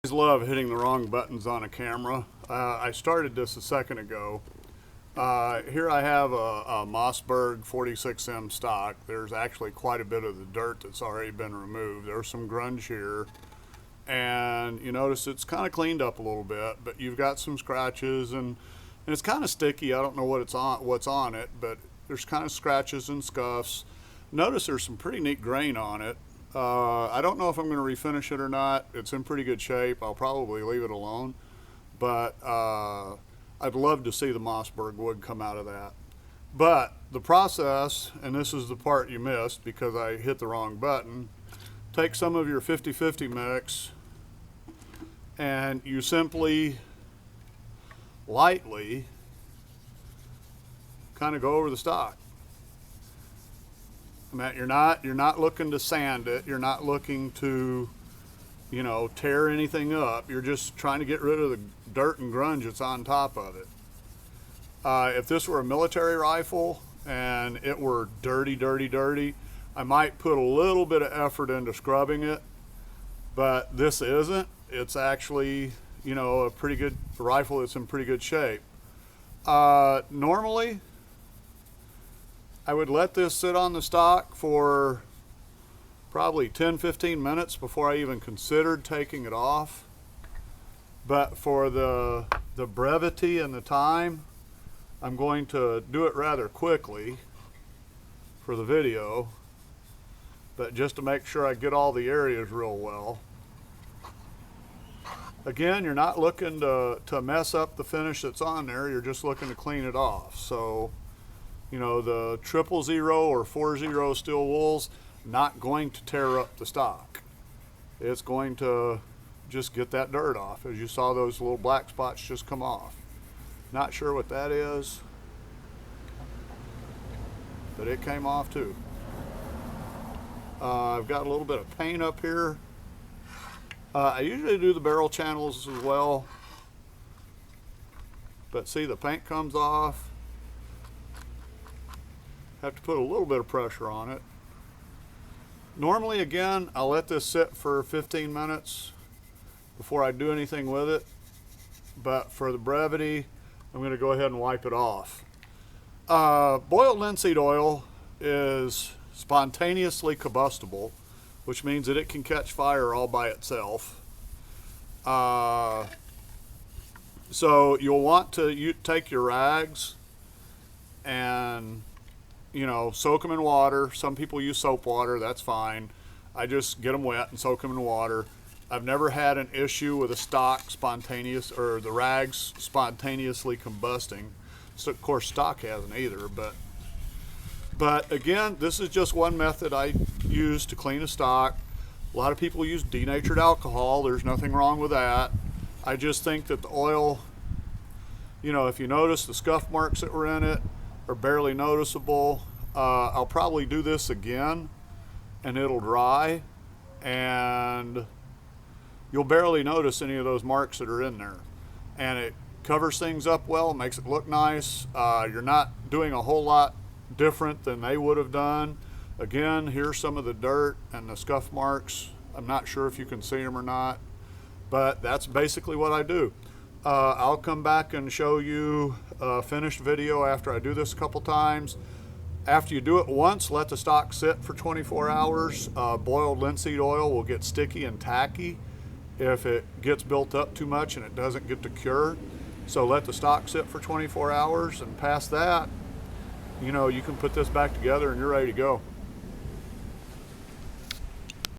I love hitting the wrong buttons on a camera. I started this a second ago. Here I have a Mossberg 46M stock. There's actually quite a bit of the dirt that's already been removed. There's some grunge here, and you notice it's kind of cleaned up a little bit, but you've got some scratches, and it's kind of sticky. I don't know what's on it, but there's kind of scratches and scuffs. Notice there's some pretty neat grain on it. I don't know if I'm going to refinish it or not. It's in pretty good shape. I'll probably leave it alone, but I'd love to see the Mossberg wood come out of that. But the process, and this is the part you missed because I hit the wrong button, take some of your 50-50 mix and you simply lightly kind of go over the stock. Matt, you're not looking to sand it. You're not looking to, tear anything up. You're just trying to get rid of the dirt and grunge that's on top of it. If this were a military rifle and it were dirty, I might put a little bit of effort into scrubbing it, but this isn't. It's actually, a pretty good rifle that's in pretty good shape. Normally, I would let this sit on the stock for probably 10-15 minutes before I even considered taking it off. But for the brevity and the time, I'm going to do it rather quickly for the video, but just to make sure I get all the areas real well. Again, you're not looking to mess up the finish that's on there, you're just looking to clean it off. So, the 000 or 40 steel wool's not going to tear up the stock. It's going to just get that dirt off. As you saw, those little black spots just come off. Not sure what that is, but it came off too. I've got a little bit of paint up here. I usually do the barrel channels as well, but see, the paint comes off. Have to put a little bit of pressure on it. Normally, again, I'll let this sit for 15 minutes before I do anything with it, but for the brevity, I'm going to go ahead and wipe it off. Boiled linseed oil is spontaneously combustible, which means that it can catch fire all by itself. So you'll want to take your rags and soak them in water. Some people use soap water, that's fine. I just get them wet and soak them in water. I've never had an issue with a stock or the rags spontaneously combusting. So of course stock hasn't either, but again, this is just one method I use to clean a stock. A lot of people use denatured alcohol. There's nothing wrong with that. I just think that the oil, if you notice the scuff marks that were in it are barely noticeable. I'll probably do this again and it'll dry and you'll barely notice any of those marks that are in there, and it covers things up well, makes it look nice. You're not doing a whole lot different than they would have done. Again, here's some of the dirt and the scuff marks. I'm not sure if you can see them or not, but that's basically what I do. I'll come back and show you a finished video after I do this a couple times. After you do it once, let the stock sit for 24 hours. Boiled linseed oil will get sticky and tacky if it gets built up too much and it doesn't get to cure. So let the stock sit for 24 hours, and past that, you can put this back together and you're ready to go.